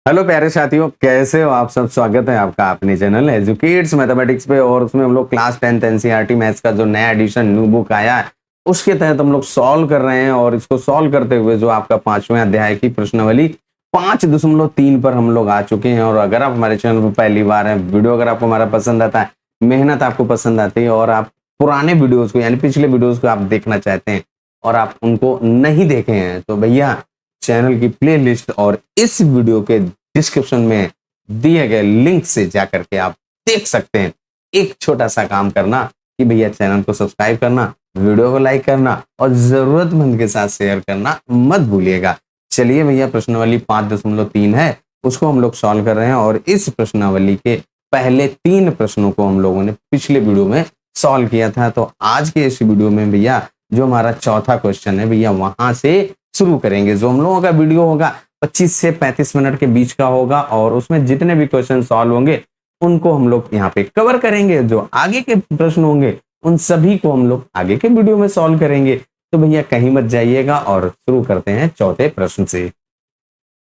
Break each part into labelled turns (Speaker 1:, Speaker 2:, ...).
Speaker 1: Hello प्यारे साथियों, कैसे हो आप सब। स्वागत है आपका अपने चैनल एजुकेट्स मैथमेटिक्स पे। और उसमें हम लोग क्लास 10th एनसीईआरटी मैथ्स का जो नया एडिशन न्यू बुक आया है उसके तहत हम लोग सॉल्व कर रहे हैं। और इसको सॉल्व करते हुए जो आपका 5वें अध्याय की प्रश्नावली 5.3 पर हम लोग आ चुके हैं। और अगर आप हमारे चैनल पर पहली बार हैं, वीडियो अगर आपको हमारा पसंद आता है, मेहनत आपको पसंद आती है और आप पुराने वीडियोज को यानी पिछले वीडियोज को आप देखना चाहते हैं और आप उनको नहीं देखे हैं तो भैया चैनल की प्लेलिस्ट और इस वीडियो के डिस्क्रिप्शन में दिए गए लिंक से जाकर के आप देख सकते हैं। एक छोटा सा काम करना कि भैया चैनल को सब्सक्राइब करना, वीडियो को लाइक करना और जरूरतमंद के साथ शेयर करना मत भूलिएगा। चलिए भैया, प्रश्नावली 5.3 है, उसको हम लोग सॉल्व कर रहे हैं। और इस प्रश्नावली के पहले 3 प्रश्नों को हम लोगों ने पिछले वीडियो में सॉल्व किया था। तो आज के इस वीडियो में भैया जो हमारा चौथा क्वेश्चन है भैया वहां से शुरू करेंगे। जो हम लोगों का वीडियो होगा 25 से 35 मिनट के बीच का होगा और उसमें जितने भी क्वेश्चन सॉल्व होंगे उनको हम लोग यहाँ पे कवर करेंगे। जो आगे के प्रश्न होंगे उन सभी को हम लोग आगे के वीडियो में सॉल्व करेंगे। तो भैया कहीं मत जाइएगा और शुरू करते हैं चौथे प्रश्न से।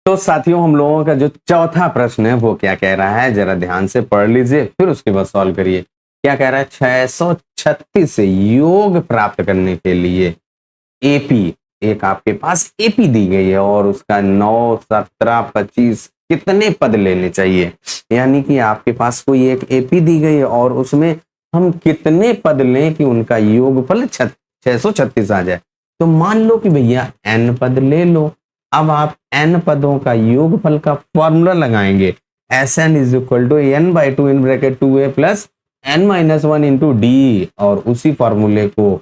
Speaker 1: तो साथियों, हम लोगों का जो चौथा प्रश्न है वो क्या कह रहा है, जरा ध्यान से पढ़ लीजिए फिर उसके बाद सॉल्व करिए। क्या कह रहा है, 636 से योग प्राप्त करने के लिए एपी, एक आपके पास एपी दी गई है और उसका 9, 17, 25 कितने पद लेने चाहिए। यानी कि आपके पास कोई एक एपी दी गई है और उसमें हम कितने पद लें कि उनका योगफल 636 आ जाए। तो मान लो कि भैया n पद ले लो। अब आप n पदों का योगफल का फॉर्मूला लगाएंगे। Sn is equal to n/2 in bracket 2a plus n-1 into D. और उसी फॉर्मूले को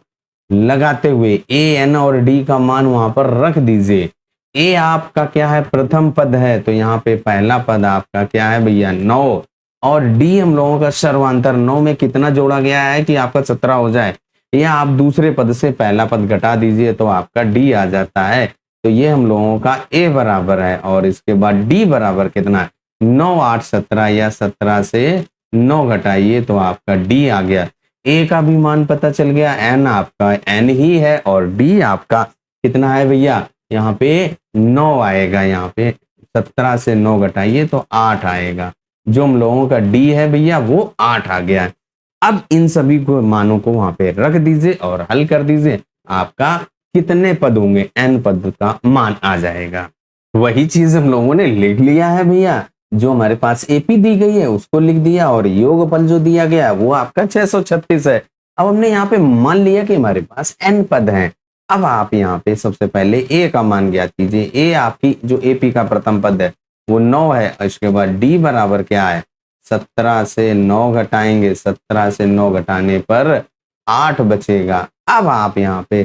Speaker 1: लगाते हुए ए एन और डी का मान वहां पर रख दीजिए। ए आपका क्या है, प्रथम पद है, तो यहाँ पे पहला पद आपका क्या है भैया 9। और डी हम लोगों का सर्वांतर 9 में कितना जोड़ा गया है कि आपका 17 हो जाए। या आप दूसरे पद से पहला पद घटा दीजिए तो आपका डी आ जाता है। तो ये हम लोगों का ए बराबर है और इसके बाद डी बराबर कितना है 9, 8, 17 या 17 से 9 घटाइए तो आपका डी आ गया। ए का भी मान पता चल गया, एन आपका एन ही है और डी आपका कितना है भैया, यहाँ पे 9 आएगा। यहाँ पे 17 से 9 घटाइए तो 8 आएगा। जो हम लोगों का डी है भैया वो 8 आ गया है। अब इन सभी को मानों को वहां पे रख दीजिए और हल कर दीजिए। आपका कितने पद होंगे, एन पद का मान आ जाएगा। वही चीज हम लोगों ने लिख लिया है भैया। जो हमारे पास एपी दी गई है उसको लिख दिया और योगफल जो दिया गया वो आपका 636 है। अब हमने यहाँ पे मान लिया कि हमारे पास n पद हैं। अब आप यहाँ पे सबसे पहले a का मान ज्ञात कीजिए। a आपकी जो एपी का प्रथम पद है वो 9 है। इसके बाद d बराबर क्या है, 17 से 9 घटाएंगे, 17 से 9 घटाने पर 8 बचेगा। अब आप यहाँ पे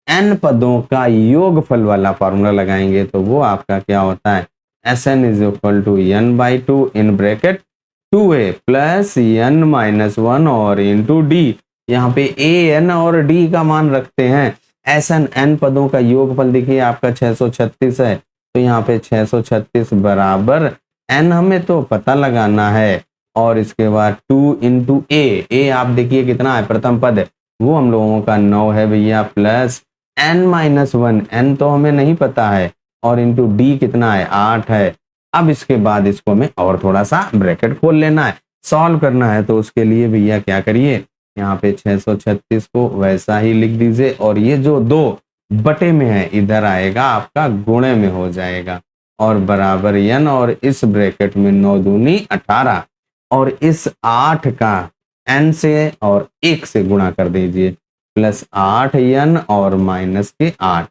Speaker 1: n पदों का योगफल वाला फॉर्मूला लगाएंगे तो वो आपका क्या होता है, Sn is equal to n/2 in bracket 2a plus n-1 और इंटू डी। यहाँ पे a n और d का मान रखते हैं। Sn n पदों का योगफल देखिए आपका 636 है। तो यहाँ पे 636 बराबर n हमें तो पता लगाना है और इसके बाद 2 इंटू a आप देखिए कितना है, प्रथम पद है वो हम लोगों का 9 है भैया, प्लस n-1 n तो हमें नहीं पता है और इंटू डी कितना है 8 है। अब इसके बाद इसको हमें और थोड़ा सा ब्रैकेट खोल लेना है, सॉल्व करना है। तो उसके लिए भैया क्या करिए, यहाँ पे 636 को वैसा ही लिख दीजिए और ये जो 2 बटे में है इधर आएगा आपका गुणे में हो जाएगा और बराबर n और इस ब्रैकेट में 9 दूनी 18 और इस 8 का n से और 1 से गुणा कर दीजिए प्लस 8 n और माइनस के 8।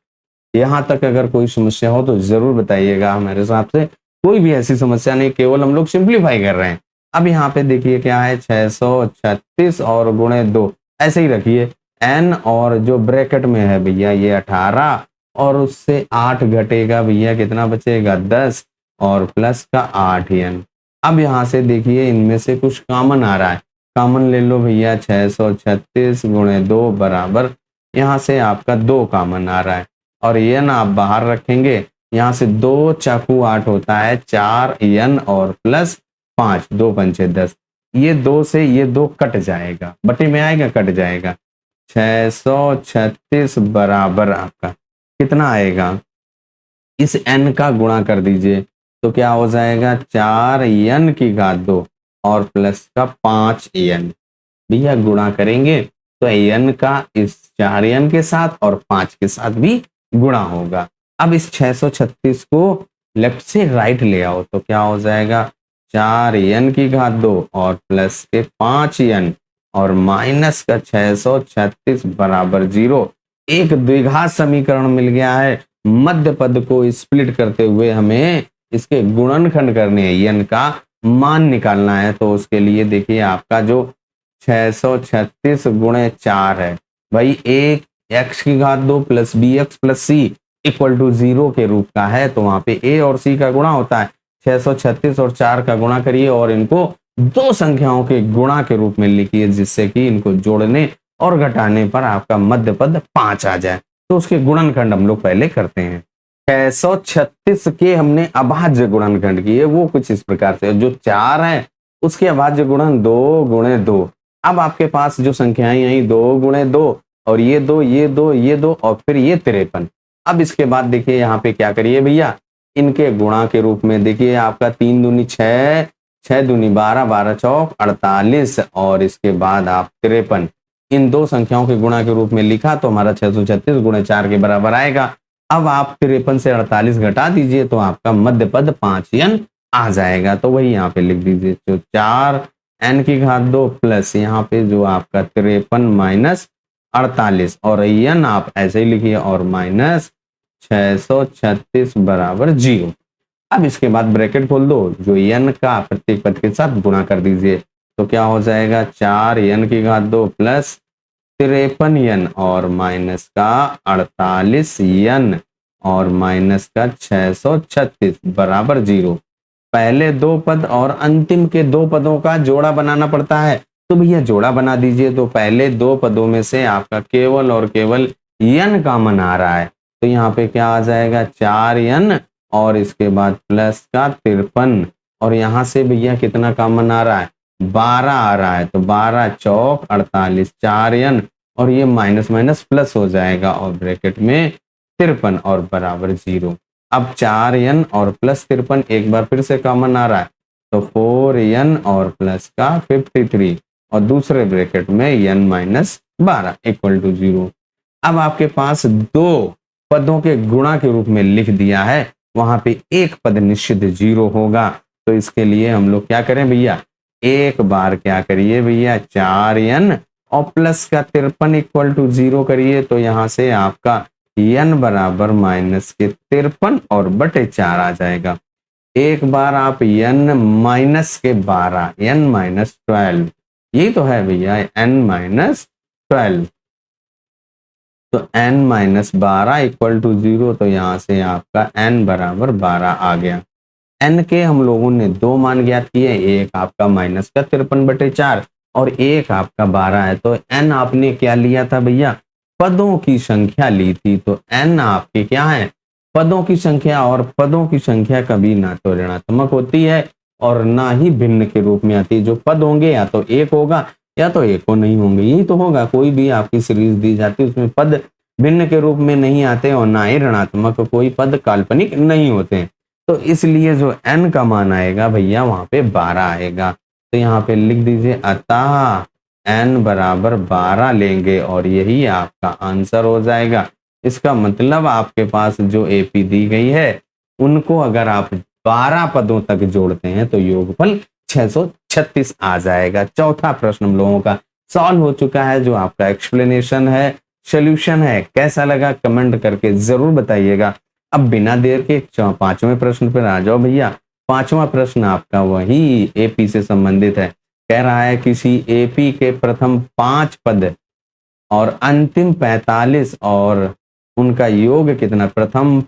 Speaker 1: यहाँ तक अगर कोई समस्या हो तो जरूर बताइएगा। हमारे हिसाब से कोई भी ऐसी समस्या नहीं, केवल हम लोग सिंप्लीफाई कर रहे हैं। अब यहाँ पे देखिए क्या है, 636 और गुणे 2 ऐसे ही रखिए। n और जो ब्रैकेट में है भैया ये 18 और उससे 8 घटेगा भैया कितना बचेगा 10 और प्लस का 8 n। अब यहाँ से देखिए इनमें से कुछ कॉमन आ रहा है, कॉमन ले लो भैया। 636 गुणे 2 बराबर यहाँ से आपका 2 कॉमन आ रहा है और ये ना आप बाहर रखेंगे। यहाँ से 2 चाकू 8 होता है, 4 n और प्लस 5, 2 पंचे 10। ये 2 से ये 2 कट जाएगा, बटे में आएगा कट जाएगा। 636 बराबर आपका कितना आएगा, इस n का गुणा कर दीजिए तो क्या हो जाएगा 4n की घात 2 और प्लस का 5n। भैया गुणा करेंगे तो n का इस 4n के साथ और 5 के साथ भी गुणा होगा। अब इस 636 को लेफ्ट से राइट ले आओ तो क्या हो जाएगा 4n की घात 2 और प्लस के 5n और माइनस का 636 बराबर 0। एक द्विघात समीकरण मिल गया है। मध्य पद को स्प्लिट करते हुए हमें इसके गुणनखंड करने हैं, n का मान निकालना है। तो उसके लिए देखिए आपका जो 636 गुणे 4 है भाई, एक x की घात 2 plus B X plus C equal to 0 के रूप का है। तो वहां पे a और c का गुणा होता है। 636 और 4 का गुणा करिए और इनको दो संख्याओं के गुणा के रूप में लिखिए, जिससे कि इनको जोड़ने और घटाने पर आपका मध्य पद 5 आ जाए। तो उसके गुणनखंड हम लोग पहले करते हैं। 636 के हमने अभाज्य गुणनखंड किए, वो कुछ इस प्रकार से, जो 4 है उसके अभाज्य गुणन 2 गुणे 2। अब आपके पास जो संख्याएं आई 2 गुणे 2 और ये 2 ये 2 ये 2 और फिर ये 53। अब इसके बाद देखिए यहाँ पे क्या करिए भैया, इनके गुणा के रूप में देखिए आपका 3 दूनी 6, 6 दूनी 12, 12 चौक 48 और इसके बाद आप 53। इन दो संख्याओं के गुणा के रूप में लिखा तो हमारा 636 गुणे 4 के बराबर आएगा। अब आप 53 से 48 घटा दीजिए तो आपका मध्य पद 5n आ जाएगा। तो वही यहाँ पे लिख दीजिए, तो 4n की घात 2 प्लस यहाँ पे जो आपका 53 माइनस 48 और n आप ऐसे ही लिखिए और माइनस 636 बराबर 0। अब इसके बाद ब्रैकेट खोल दो, जो n का प्रत्येक पद के साथ गुणा कर दीजिए तो क्या हो जाएगा 4n की घात 2 प्लस 53n और माइनस का 48n और माइनस का 636 बराबर 0। पहले दो पद और अंतिम के दो पदों का जोड़ा बनाना पड़ता है, तो भैया जोड़ा बना दीजिए। तो पहले दो पदों में से आपका केवल और केवल n कॉमन आ रहा है, तो यहाँ पे क्या आ जाएगा 4n और इसके बाद प्लस का 53 और यहाँ से भैया कितना कॉमन आ रहा है 12 आ रहा है। तो 12 चौक 48 4n और ये माइनस माइनस प्लस हो जाएगा और ब्रैकेट में 53 और बराबर 0। अब 4n और प्लस 53 एक बार फिर से कॉमन आ रहा है, तो 4n और प्लस का 53 और दूसरे ब्रैकेट में n माइनस 12 इक्वल टू 0। अब आपके पास दो पदों के गुणा के रूप में लिख दिया है, वहां पे एक पद निश्चित 0 होगा। तो इसके लिए हम लोग क्या करें भैया, एक बार क्या करिए भैया 4n और प्लस का 53 इक्वल टू 0 करिए। तो यहां से आपका n बराबर माइनस के 53 और बटे 4 आ जाएगा। एक बार आप n माइनस के 12 n माइनस 12, यही तो है भैया n माइनस 12, तो n माइनस 12 इक्वल टू 0। तो यहां से आपका n बराबर 12 आ गया। n के हम लोगों ने दो मान ज्ञात किए, एक आपका माइनस का 53 बटे 4 और एक आपका 12 है। तो n आपने क्या लिया था भैया, पदों की संख्या ली थी। तो n आपके क्या है, पदों की संख्या, और पदों की संख्या कभी ना तो ऋणात्मक होती है और ना ही भिन्न के रूप में आती है। जो पद होंगे या तो एक होगा या तो एक को नहीं होंगे, यही तो होगा। कोई भी आपकी सीरीज दी जाती है उसमें पद भिन्न के रूप में नहीं आते और ना ही ऋणात्मक, कोई पद काल्पनिक नहीं होते। तो इसलिए जो n का मान आएगा भैया वहां पे 12 आएगा। तो यहाँ पे लिख दीजिए अतः n बराबर 12 लेंगे और यही आपका आंसर हो जाएगा। इसका मतलब आपके पास जो एपी दी गई है उनको अगर आप 12 पदों तक जोड़ते हैं तो योगफल 636 आ जाएगा। चौथा प्रश्न हम लोगों का सॉल्व हो चुका है, जो आपका एक्सप्लेनेशन है, सोल्यूशन है। कैसा लगा कमेंट करके जरूर बताइएगा। अब बिना देर के पांचवें प्रश्न पर आ जाओ भैया। पांचवा प्रश्न आपका वही एपी से संबंधित है। कह रहा है किसी एपी के प्रथम 5 पद और अंतिम 45 और उनका योग कितना। प्रथम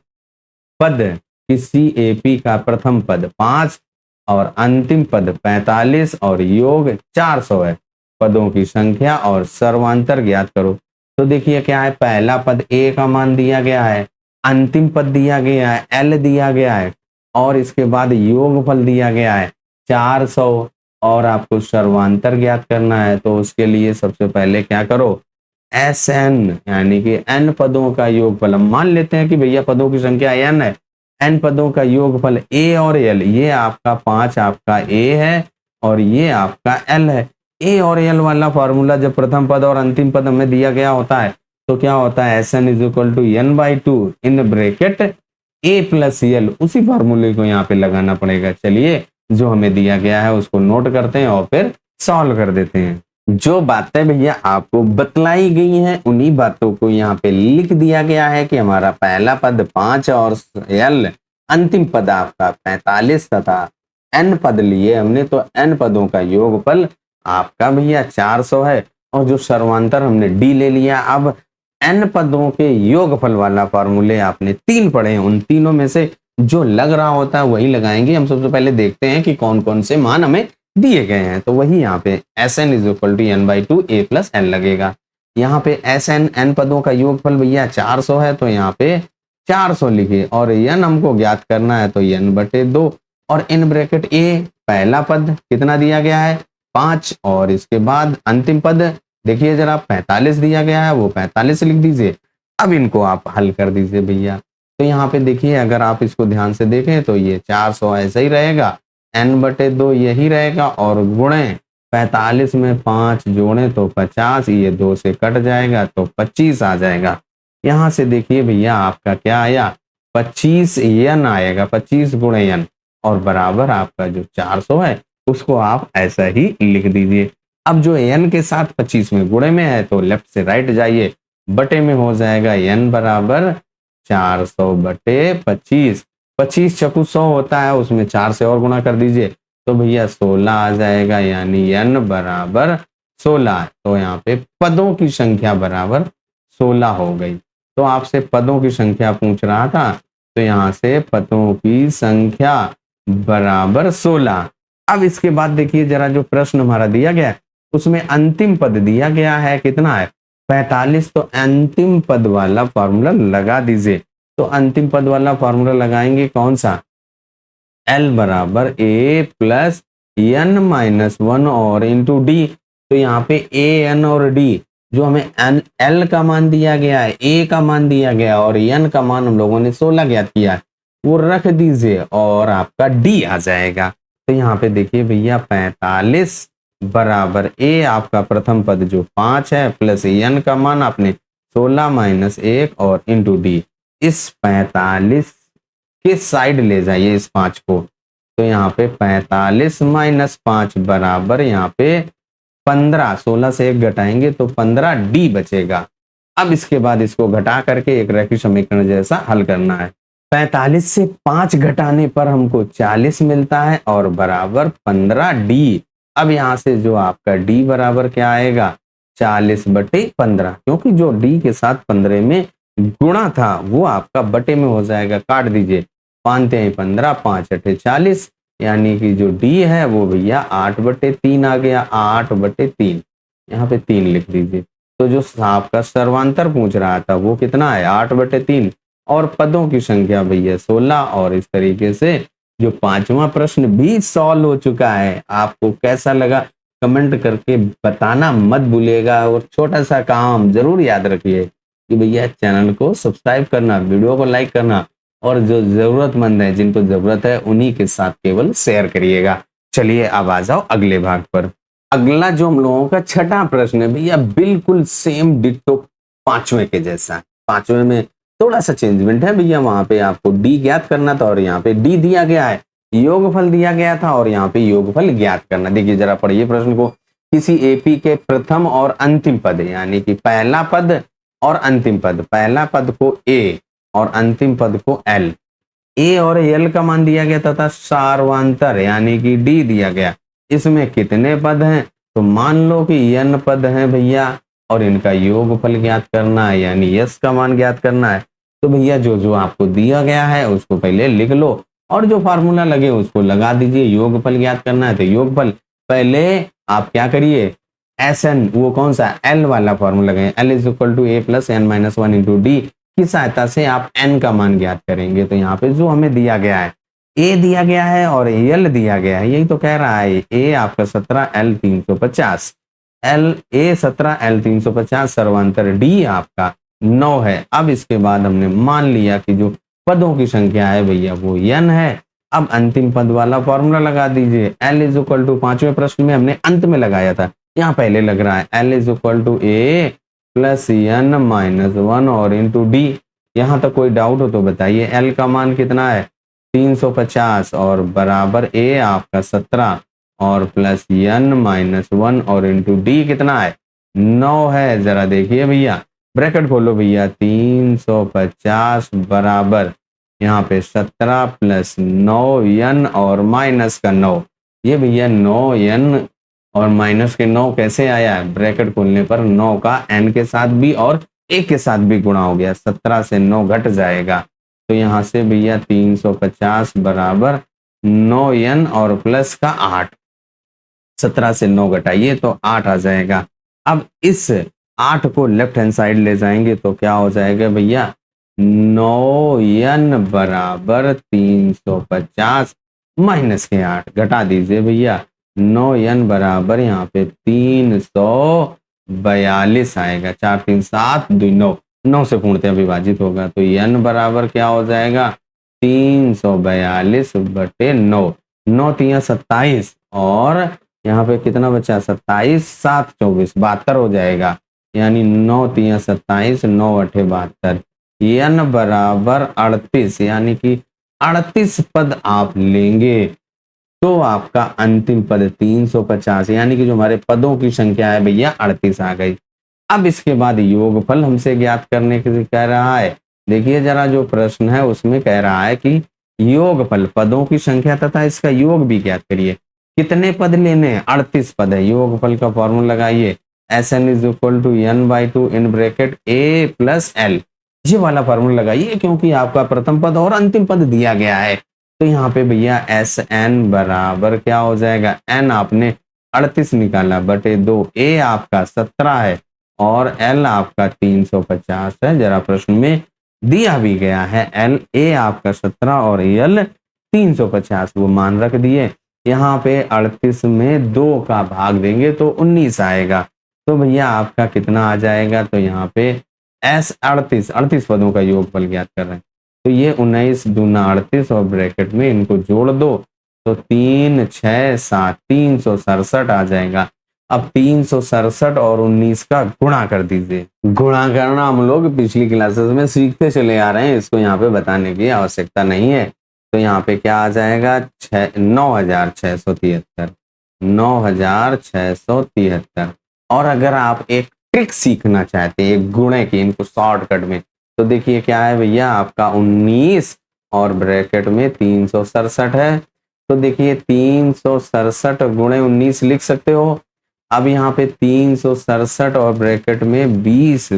Speaker 1: पद, किसी एपी का प्रथम पद 5 और अंतिम पद 45 और योग 400 है। पदों की संख्या और सर्वांतर ज्ञात करो। तो देखिए क्या है, पहला पद ए का मान दिया गया है, अंतिम पद दिया गया है एल दिया गया है और इसके बाद योगफल दिया गया है 400 और आपको सर्वांतर ज्ञात करना है। तो उसके लिए सबसे पहले क्या करो, एस एन यानी कि एन पदों का योगफल। हम मान लेते हैं कि भैया पदों की संख्या एन है, एन पदों का योगफल ए और एल, ये आपका 5 आपका ए है और ये आपका एल है। ए और एल वाला फॉर्मूला जब प्रथम पद और अंतिम पद हमें दिया गया होता है तो क्या होता है, S N is equal to N by two in bracket A plus L, उसी फॉर्मूले को यहाँ पे लगाना पड़ेगा। चलिए जो हमें दिया गया है उसको नोट करते हैं और फिर सॉल्व कर देते हैं। जो बातें भैया आपको बतलाई गई हैं उन्हीं बातों को यहाँ पे लिख दिया गया है कि हमारा पहला पद 5 और एल, अंतिम पद आपका 45 तथा एन पद लिए हमने तो एन पदों का योगफल आपका भैया 400 है और जो सर्वांतर हमने डी ले लिया। अब एन पदों के योगफल वाला फॉर्मूले आपने 3 पढ़े हैं, उन तीनों में से जो लग रहा होता है वही लगाएंगे। हम सबसे पहले देखते हैं कि कौन कौन से मान हमें दिए गए हैं, तो वही यहाँ पे S N is equal to N by two A plus N लगेगा। यहाँ पे एस एन एन पदों का योगफल भैया 400 है तो यहाँ पे 400 लिखिए और एन हमको ज्ञात करना है तो एन बटे 2 और इन ब्रैकेट ए पहला पद कितना दिया गया है 5 और इसके बाद अंतिम पद देखिए जरा 45 दिया गया है वो 45 लिख दीजिए। अब इनको आप हल कर दीजिए भैया, तो यहाँ पे देखिए अगर आप इसको ध्यान से देखें तो ये 400 ऐसा ही रहेगा, एन बटे 2 यही रहेगा और गुणे 45 में 5 जोड़े तो 50, ये 2 से कट जाएगा तो 25 आ जाएगा। यहाँ से देखिए भैया आपका क्या आया 25 एन आएगा, 25 गुणे एन और बराबर आपका जो 400 है उसको आप ऐसा ही लिख दीजिए। अब जो एन के साथ 25 में गुणे में है तो लेफ्ट से राइट जाइए, बटे में हो जाएगा एन बराबर 400 बटे 25, 25 चकु 100 होता है उसमें 4 से और गुणा कर दीजिए तो भैया 16 आ जाएगा, यानी एन बराबर 16। तो यहाँ पे पदों की संख्या बराबर 16 हो गई। तो आपसे पदों की संख्या पूछ रहा था तो यहाँ से पदों की संख्या बराबर 16। अब इसके बाद देखिए जरा जो प्रश्न हमारा दिया गया उसमें अंतिम पद दिया गया है कितना है 45, तो अंतिम पद वाला फॉर्मूला लगा दीजिए। तो अंतिम पद वाला फॉर्मूला लगाएंगे कौन सा, L बराबर A प्लस एन माइनस 1 और इंटू डी। तो यहाँ पे ए एन और डी जो हमें L का मान दिया गया है, A का मान दिया गया और एन का मान हम लोगों ने 16 ज्ञात किया है वो रख दीजिए और आपका डी आ जाएगा। तो यहाँ पे देखिए भैया 45 बराबर ए आपका प्रथम पद जो 5 है प्लस एन का मान आपने 16 माइनस 1 और इंटू डी। इस 45 के साइड ले जाइए इस 5 को, तो यहाँ पे 45 माइनस 5 बराबर यहाँ पे 15, 16 से 1 घटाएंगे तो 15 डी बचेगा। अब इसके बाद इसको घटा करके एक रैखिक समीकरण जैसा हल करना है। 45 से 5 घटाने पर हमको 40 मिलता है और बराबर 15 डी। अब यहाँ से जो आपका डी बराबर क्या आएगा 40 बटे 15, क्योंकि जो डी के साथ 15 में गुणा था वो आपका बटे में हो जाएगा, काट दीजिए 5 हैं 15, 5 अठे 40, यानी कि जो डी है वो भैया 8 बटे 3 आ गया, 8 बटे 3 यहाँ पे 3 लिख दीजिए। तो जो आपका सर्वांतर पूछ रहा था वो कितना है 8 बटे 3 और पदों की संख्या भैया 16। और इस तरीके से जो 5वां प्रश्न भी सॉल्व हो चुका है। आपको कैसा लगा कमेंट करके बताना मत भूलिएगा और छोटा सा काम जरूर याद रखिए कि भैया चैनल को सब्सक्राइब करना, वीडियो को लाइक करना और जो जरूरतमंद है जिनको जरूरत है उन्हीं के साथ केवल शेयर करिएगा। चलिए अब आ जाओ अगले भाग पर। अगला जो हम लोगों का छठा प्रश्न है भैया बिल्कुल सेम डिट्टो 5वें के जैसा। 5वें में थोड़ा सा चेंजमेंट है भैया, वहां पे आपको डी ज्ञात करना था और यहाँ पे डी दिया गया है, योगफल दिया गया था और यहाँ पे योगफल ज्ञात करना। देखिए जरा पढ़िए प्रश्न को। किसी एपी के प्रथम और अंतिम पद यानी कि पहला पद और अंतिम पद, पहला पद को ए और अंतिम पद को एल, ए और एल का मान दिया गया तथा सार्वांतर यानी कि डी दिया गया। इसमें कितने पद हैं, तो मान लो कि एन पद हैं भैया और इनका योगफल ज्ञात करना है यानी यस का मान ज्ञात करना है। तो भैया जो जो आपको दिया गया है उसको पहले लिख लो और जो फार्मूला लगे उसको लगा दीजिए। योगफल ज्ञात करना है तो योगफल पहले आप क्या करिए एस एन, वो कौन सा एल वाला फॉर्मूला लगाए, L is equal to A plus N minus 1 into D की सहायता से आप एन का मान ज्ञात करेंगे। तो यहाँ पे जो हमें दिया गया है ए दिया गया है और एल दिया गया है, यही तो कह रहा है। ए आपका 17 एल 350, एल ए 17 एल 350 सर्वांतर डी आपका 9 है। अब इसके बाद हमने मान लिया कि जो पदों की संख्या है भैया वो n है। अब अंतिम पद वाला फॉर्मूला लगा दीजिए। L इज इक्वल टू, पांचवें प्रश्न में हमने अंत में लगाया था, यहाँ पहले लग रहा है। L is equal to A plus n minus one और इंटू डी। यहाँ तक कोई डाउट हो तो बताइए। L का मान कितना है 350 और बराबर a आपका 17 और प्लस n माइनस वन और इंटू डी कितना है 9 है। जरा देखिए भैया, ब्रैकेट खोलो भैया, 350 बराबर यहाँ पे 17 प्लस 9n और माइनस का 9। ये भैया 9n और माइनस के 9 कैसे आया है? ब्रैकेट खोलने पर 9 का n के साथ भी और 1 के साथ भी गुणा हो गया, 17 से 9 घट जाएगा। तो यहाँ से भैया 350 बराबर 9n और प्लस का 8, 17 से 9 घटाइए तो 8 आ जाएगा। अब इस 8 को लेफ्ट हैंड साइड ले जाएंगे तो क्या हो जाएगा भैया, 9n बराबर 350 माइनस के 8 घटा दीजिए भैया, 9n बराबर यहाँ पे 342 आएगा। 4 3 7 2 9, 9 से पूर्णतः विभाजित होगा तो n बराबर क्या हो जाएगा 342 बटे 9, 9 3 27 और यहाँ पे कितना बचा 27 7 24 72 हो जाएगा। यानी 9 3 27 9 8 72, n बराबर 38, यानी कि 38 पद आप लेंगे तो आपका अंतिम पद 350, यानी कि जो हमारे पदों की संख्या है भैया 38 आ गई। अब इसके बाद योगफल हमसे ज्ञात करने के लिए कह रहा है। देखिए जरा, जो प्रश्न है उसमें कह रहा है कि योगफल पदों की संख्या तथा इसका योग भी ज्ञात करिए। कितने पद लेने हैं? 38 पद है। योगफल का फॉर्मूला लगाइए, Sn is equal to n by two in bracket a plus l। ये वाला फॉर्मूला लगाइए क्योंकि आपका प्रथम पद और अंतिम पद दिया गया है। तो यहाँ पे भैया Sn बराबर क्या हो जाएगा, n आपने 38 निकाला बटे 2, a आपका 17 है और l आपका 350 है। जरा प्रश्न में दिया भी गया है l, a आपका 17 और l 350, वो मान रख दिए। यहाँ पे 38 में 2 का भाग देंगे तो 19 आएगा। तो भैया आपका कितना आ जाएगा, तो यहाँ पे S 38 पदों का योगफल ज्ञात कर रहे हैं। तो ये 19 दूना 38 और ब्रैकेट में इनको जोड़ दो तो 3 6 7 367 आ जाएगा। अब 367 और 19 का गुणा कर दीजिए। गुणा करना हम लोग पिछली क्लासेस में सीखते चले आ रहे हैं, इसको यहाँ पे बताने की आवश्यकता नहीं है। तो यहाँ पे क्या आ जाएगा 9673, 9673। और अगर आप एक ट्रिक सीखना चाहते हैं एक गुणे की, इनको शॉर्टकट में, तो देखिए क्या है भैया, आपका 19 और ब्रैकेट में 367 है। तो देखिए 367 गुणे 19 लिख सकते हो। अब यहाँ पे 367 और ब्रैकेट में 20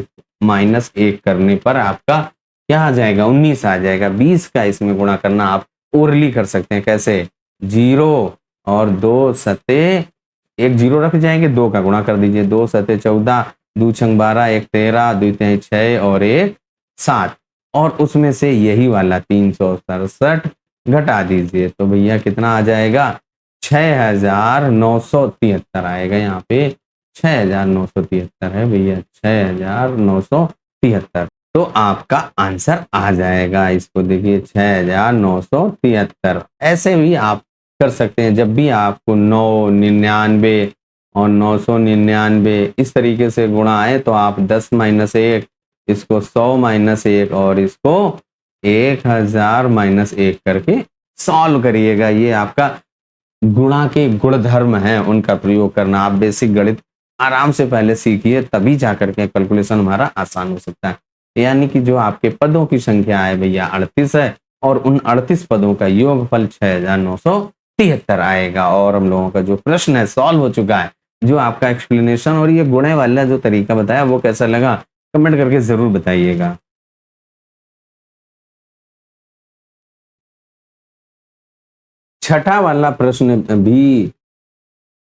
Speaker 1: माइनस 1 करने पर आपका क्या आ जाएगा 19 आ जाएगा। 20 का इसमें गुणा करना आप ओरली कर सकते हैं। कैसे? 0 और 2 सते, एक 0 रख जाएंगे, 2 का गुणा कर दीजिए, 2 सते 14, 2 छंग 12, 1 13, 2 तिहाई 6 और 1 7, और उसमें से यही वाला 367 घटा दीजिए तो भैया कितना आ जाएगा 6973 आएगा। यहाँ पे 6973 है भैया, 6973। तो आपका आंसर आ जाएगा। इसको देखिए 6973। ऐसे भी आप कर सकते हैं, जब भी आपको 999 और 999 इस तरीके से गुणा आए तो आप 10 माइनस 1, इसको 100 माइनस 1 और इसको 1000 माइनस 1 करके सॉल्व करिएगा। ये आपका गुणा के गुणधर्म है, उनका प्रयोग करना। आप बेसिक गणित आराम से पहले सीखिए, तभी जाकर के कैलकुलेशन हमारा आसान हो सकता है। यानी कि जो आपके पदों की संख्या है भैया 38 है और उन 38 पदों का योगफल 6973 आएगा। और हम लोगों का जो प्रश्न है सॉल्व हो चुका है। जो आपका एक्सप्लेनेशन और ये गुणे वाला जो तरीका बताया वो कैसा लगा कमेंट करके जरूर बताइएगा। छठा वाला प्रश्न भी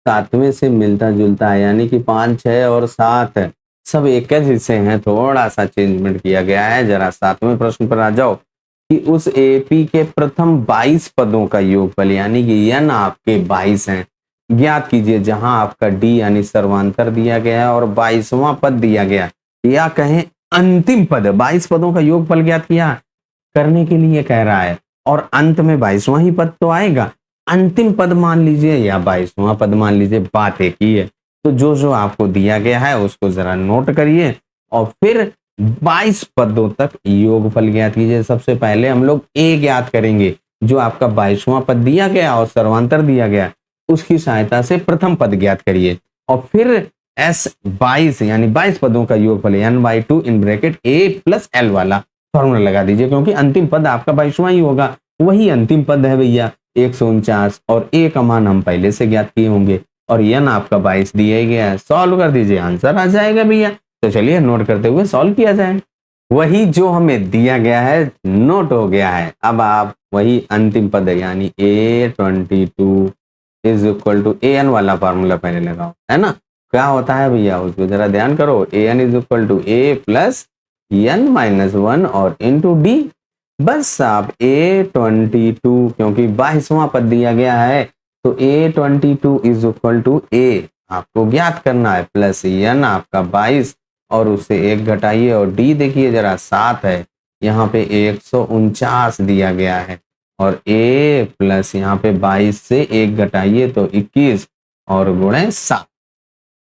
Speaker 1: 7वें से मिलता जुलता है, यानी कि 5 6 और 7 सब एक हिस्से हैं, थोड़ा सा चेंजमेंट किया गया है। जरा 7वें प्रश्न पर आ जाओ कि उस एपी के प्रथम 22 पदों का योगफल, यानी कि n आपके 22 हैं, ज्ञात कीजिए। जहां आपका d यानी सर्वांतर दिया गया है और 22वां पद दिया गया, या कहें अंतिम पद, 22 पदों का योगफल ज्ञात किया। करने के लिए कह रहा है और अंत में 22वां ही पद तो आएगा। अंतिम पद मान लीजिए या 22वां पद मान लीजिए, बात एक ही है। तो जो जो आपको दिया गया है उसको जरा नोट करिए और फिर 22 पदों तक योगफल ज्ञात कीजिए। सबसे पहले हम लोग ए ज्ञात करेंगे, जो आपका 22वां पद दिया गया और सर्वांतर दिया गया उसकी सहायता से प्रथम पद ज्ञात करिए और फिर एस 22 यानी 22 पदों का योगफल n/2 in bracket a plus l वाला फॉर्मूला लगा दीजिए, क्योंकि अंतिम पद आपका 22वां ही होगा, वही अंतिम पद है भैया 149 और a का मान हम पहले से ज्ञात किए होंगे और n आपका 22 दिया गया है। सॉल्व कर दीजिए, आंसर आ जाएगा भैया। तो चलिए नोट करते हुए सॉल्व किया जाए। वही जो हमें दिया गया है नोट हो गया है। अब आप वही अंतिम पद यानी A22 is equal to an वाला फॉर्मूला पहले लगाओ, है ना। क्या होता है भैया उसको जरा ध्यान करो। an is equal to a plus n-1 और इंटू d। बस आप A22 क्योंकि 22वां पद दिया गया है तो A22 is equal to a आपको ज्ञात करना है प्लस n आपका 22 और उससे 1 घटाइए और d देखिए जरा 7 है, यहाँ पे 149 दिया गया है और a प्लस यहाँ पे 22 से 1 घटाइए तो 21 और गुणे 7।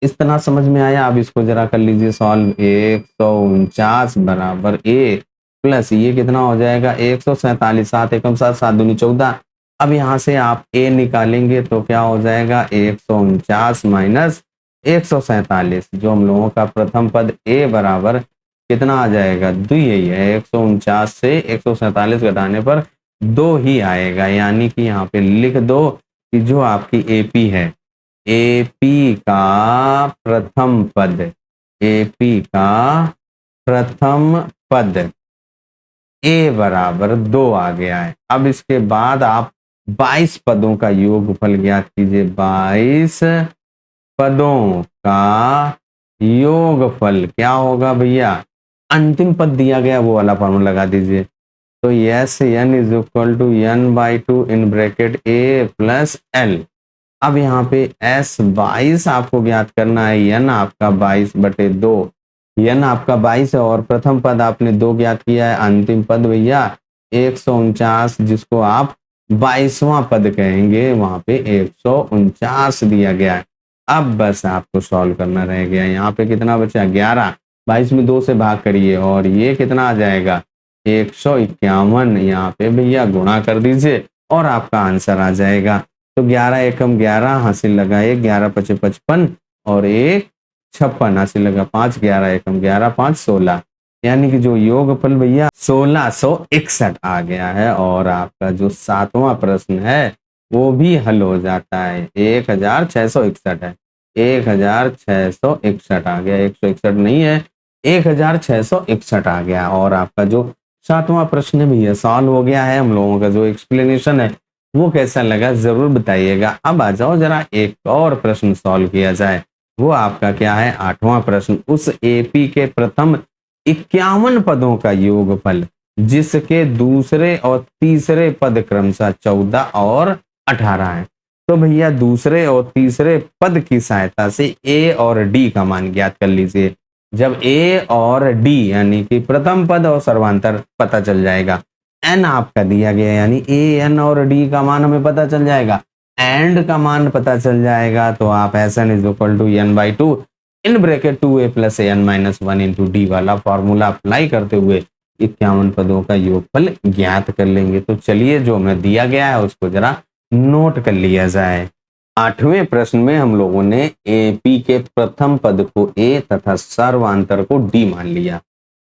Speaker 1: इस तरह समझ में आया। अब इसको जरा कर लीजिए सॉल्व। 149 बराबर a प्लस ये कितना हो जाएगा 147, 7 एकम 7, 7 दूनी 14। अब यहाँ से आप a निकालेंगे तो क्या हो जाएगा 149 माइनस 147, जो हम लोगों का प्रथम पद a बराबर कितना आ जाएगा 2 यही है। 149 से 147 घटाने पर 2 ही आएगा, यानी कि यहाँ पे लिख दो कि जो आपकी AP है, AP का प्रथम पद, AP का प्रथम पद a बराबर 2 आ गया है। अब इसके बाद आप 22 पदों का योगफल ज्ञात कीजिए। 22 पदों का योगफल क्या होगा भैया, अंतिम पद दिया गया वो वाला फॉर्मूला लगा दीजिए। तो S n is equal to n/2 in bracket a plus l। अब यहाँ पे S22 आपको ज्ञात करना है, n आपका 22/2, n आपका 22 है और प्रथम पद आपने 2 ज्ञात किया है। अंतिम पद भैया 149 जिसको आप 22वां पद कहेंगे, वहां पे 149 दिया गया है। अब बस आपको सॉल्व करना रह गया। यहाँ पे कितना बचा 11, 22 में 2 से भाग करिए और ये कितना आ जाएगा 151। यहाँ पे भैया गुणा कर दीजिए और आपका आंसर आ जाएगा। तो 11 एकम 11 हासिल लगाए 11 पचे 55 और 1 56 हासिल लगा 5, 11 एकम 11 5 16, यानी कि जो योगफल भैया 1661 आ गया है। और आपका जो 7वां प्रश्न है वो भी हल हो जाता है। 1661 है, 1661 आ गया, 161 नहीं है 1661 आ गया। और आपका जो 7वां प्रश्न भी है सॉल्व हो गया है। हम लोगों का जो एक्सप्लेनेशन है वो कैसा लगा जरूर बताइएगा। अब आ जाओ जरा एक और प्रश्न सॉल्व किया जाए। वो आपका क्या है 8वां प्रश्न। उस AP के प्रथम 51 पदों का योगफल जिसके दूसरे और तीसरे पद क्रमशः 14 और 18 है। तो भैया दूसरे और तीसरे पद की सहायता से A और D का मान ज्ञात कर लीजिए। जब A और D यानी कि प्रथम पद और सर्वांतर पता चल जाएगा, n आपका दिया गया यानी A n और D का मान हमें पता चल जाएगा, एंड का मान पता चल जाएगा, तो आप Sn is equal to n/2 in bracket 2a plus n-1 into D वाला फॉर्मूला अप्लाई करते हुए 51 पदों का योगफल ज्ञात कर लेंगे। तो चलिए जो हमें दिया गया है उसको जरा नोट कर लिया जाए। 8वें प्रश्न में हम लोगों ने AP के प्रथम पद को A तथा सर्वांतर को D मान लिया।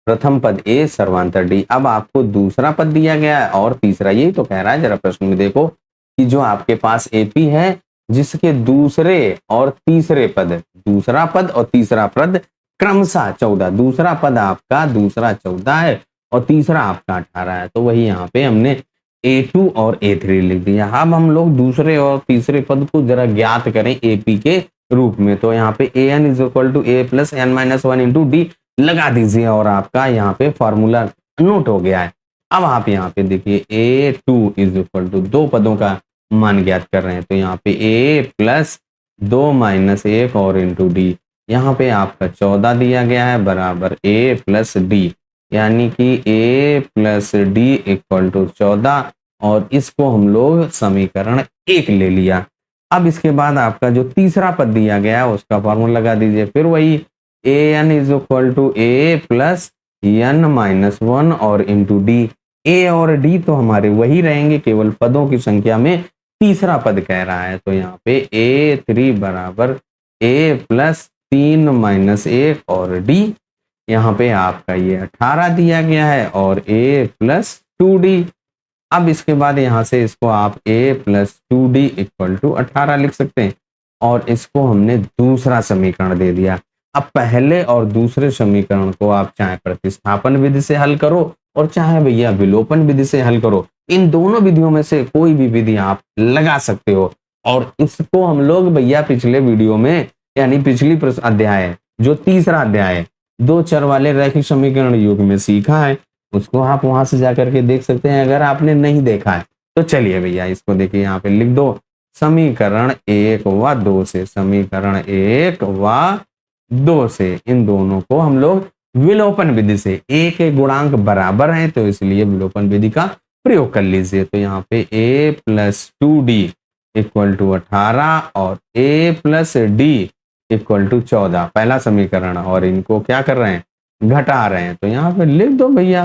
Speaker 1: प्रथम पद A सर्वांतर D। अब आपको दूसरा पद दिया गया है और तीसरा, यही तो कह रहा है। जरा प्रश्न में देखो कि जो आपके पास AP है जिसके दूसरे और तीसरे पद, दूसरा पद और तीसरा पद क्रमशः 14, दूसरा पद आपका दूसरा 14 है और तीसरा आपका 18 है। तो वही यहाँ पे हमने A2 और A3 लिख दिया। अब हम लोग दूसरे और तीसरे पद को जरा ज्ञात करें AP के रूप में। तो यहाँ पे AN is equal to A plus n-1 into D लगा दीजिए और आपका यहाँ पे फॉर्मूला नोट हो गया है। अब आप यहाँ पे देखिए A2 इज इक्वल टू 2 पदों का मान ज्ञात कर रहे हैं, तो यहाँ पे A प्लस 2 माइनस 1 और इंटू D। यहाँ पे आपका 14 दिया गया है बराबर A प्लस D। यानी कि a plus D equal to 14 और इसको हम लोग समीकरण 1 ले लिया। अब इसके बाद आपका जो तीसरा पद दिया गया है उसका फॉर्मूला लगा दीजिए, फिर वही A N is equal to A plus N minus 1 और इंटू डी। ए और डी तो हमारे वही रहेंगे, केवल पदों की संख्या में तीसरा पद कह रहा है, तो यहाँ पे a3 बराबर a प्लस 3 माइनस 1 और डी। यहाँ पे आपका ये 18 दिया गया है और a प्लस 2d। अब इसके बाद यहाँ से इसको आप a plus 2d equal to 18 लिख सकते हैं और इसको हमने दूसरा समीकरण दे दिया। अब पहले और दूसरे समीकरण को आप चाहे प्रतिस्थापन विधि से हल करो और चाहे भैया विलोपन विधि से हल करो, इन दोनों विधियों में से कोई भी विधि आप लगा सकते हो। और इसको हम लोग भैया पिछले वीडियो में यानी पिछली अध्याय जो तीसरा अध्याय है 2 चर वाले रैखिक समीकरण युग में सीखा है, उसको आप वहां से जाकर के देख सकते हैं अगर आपने नहीं देखा है तो। चलिए भैया इसको देखिए, यहाँ पे लिख दो समीकरण 1 व 2 से, समीकरण 1 व 2 से इन दोनों को हम लोग विलोपन विधि से, a के गुणांक बराबर हैं तो इसलिए विलोपन विधि का प्रयोग कर लीजिए। तो यहाँ पे a plus 2d equal to 18 और a plus D equal to 14 पहला समीकरण, और इनको क्या कर रहे हैं घटा रहे हैं, तो यहाँ पे लिख दो भैया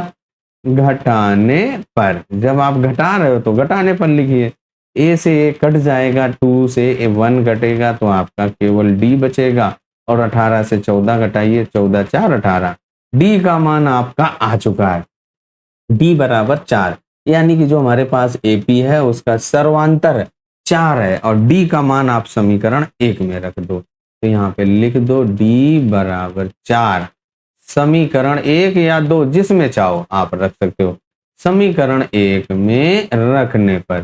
Speaker 1: घटाने पर। जब आप घटा रहे हो तो घटाने पर लिखिए, a से a कट जाएगा, 2 से 1 घटेगा तो आपका केवल d बचेगा और 18 से 14 घटाइए, 14 4 18, d का मान आपका आ चुका है d बराबर 4, यानी कि जो हमारे पास AP है उसका सर्वांतर 4 है और d का मान आप समीकरण 1 में रख दो। तो यहाँ पे लिख दो d बराबर 4, समीकरण 1 या 2 जिसमें चाहो आप रख सकते हो। समीकरण 1 में रखने पर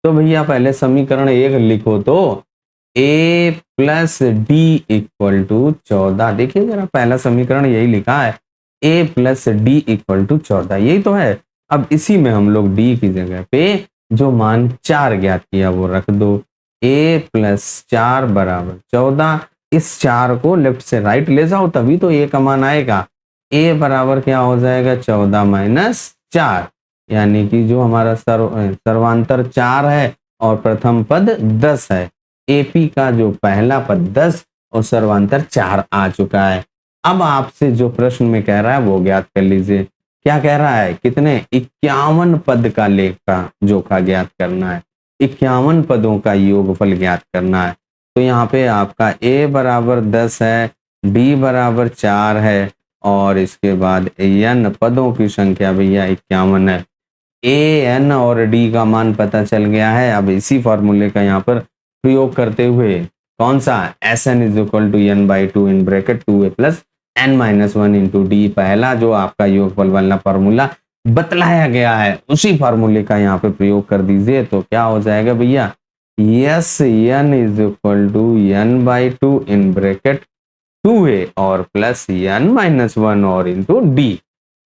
Speaker 1: तो भैया पहले समीकरण 1 लिखो तो a plus D equal to 14, देखिए जरा पहला समीकरण यही लिखा है a plus D equal to 14, यही तो है। अब इसी में हम लोग d की जगह पे जो मान 4 ज्ञात किया वो रख दो, a प्लस 4 बराबर 14, इस 4 को लेफ्ट से राइट ले जाओ तभी तो a का मान आएगा। a बराबर क्या हो जाएगा 14 माइनस 4, यानी कि जो हमारा सर्वांतर 4 है और प्रथम पद 10 है, AP का जो पहला पद 10 और सर्वांतर 4 आ चुका है। अब आपसे जो प्रश्न में कह रहा है वो ज्ञात कर लीजिए। क्या कह रहा है, कितने 51 पद का लेख का जोखा ज्ञात करना है, 51 पदों का योगफल ज्ञात करना है। तो यहाँ पे आपका a बराबर 10 है, d बराबर 4 है और इसके बाद n पदों की संख्या भैया 51 है। a n और d का मान पता चल गया है। अब इसी फॉर्मूले का यहाँ पर प्रयोग करते हुए कौन सा Sn is equal to n by 2 in bracket 2a plus n minus 1 into D, पहला जो आपका योगफल वाला फॉर्मूला बतलाया गया है उसी फॉर्मूले का यहाँ पे प्रयोग कर दीजिए। तो क्या हो जाएगा भैया, S n is equal to n by 2 in bracket 2a और प्लस n माइनस 1 और इंटू डी।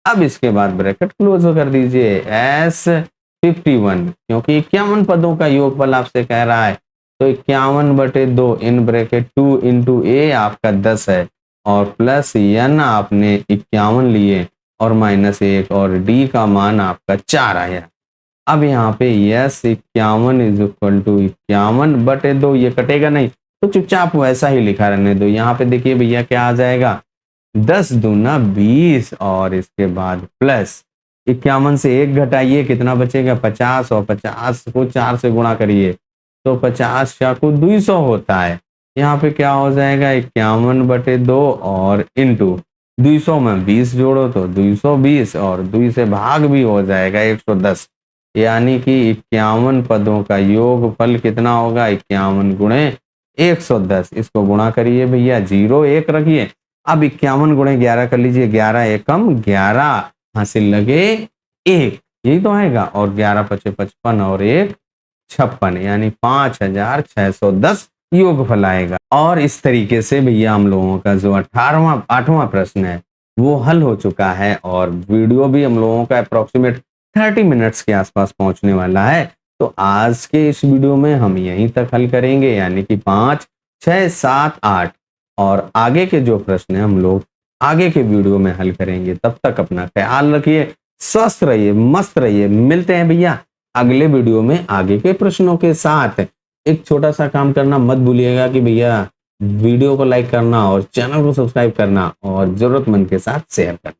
Speaker 1: अब इसके बाद ब्रैकेट क्लोज कर दीजिए, S51, क्योंकि 51 पदों का योगफल आपसे कह रहा है तो 51/2 इन ब्रैकेट 2 इंटू a आपका 10 है और प्लस n आपने 51 लिए और माइनस 1 और d का मान आपका 4 आया। अब यहाँ पे यस 51 इज इक्वल टू 51/2, ये कटेगा नहीं तो चुपचाप वैसा ही लिखा रहने दो। यहाँ पे देखिए भैया क्या आ जाएगा 10 दूना 20 और इसके बाद प्लस 51 से 1 घटाइए, कितना बचेगा 50 और 50 को 4 से गुणा करिए तो 50 चाकू 200 होता है। यहाँ पे क्या हो जाएगा 51/2 और इंटू 200 में 20 जोड़ो तो 220 और 2 से भाग भी हो जाएगा 110, यानी कि 51 पदों का योगफल कितना होगा 51 गुणे 110। इसको गुणा करिए भैया, 0 1 रखिए। अब 51 गुणे 11 कर लीजिए, 11 एकम 11 हासिल लगे 1, यही तो आएगा और 11 पचे 55 और 1 56, यानी 5610 योगफल आएगा। और इस तरीके से भैया हम लोगों का जो 8वां प्रश्न है वो हल हो चुका है और वीडियो भी हम लोगों का अप्रोक्सीमेट 30 मिनट्स के आसपास पहुंचने वाला है। तो आज के इस वीडियो में हम यहीं तक हल करेंगे, यानी कि 5, 6, 7, 8 और आगे के जो प्रश्न है हम लोग आगे के वीडियो में हल करेंगे। तब तक अपना ख्याल रखिए, स्वस्थ रहिए, मस्त रहिए। मिलते हैं भैया अगले वीडियो में आगे के प्रश्नों के साथ। एक छोटा सा काम करना मत भूलिएगा कि भैया वीडियो को लाइक करना और चैनल को सब्सक्राइब करना और जरूरतमंद के साथ शेयर करना।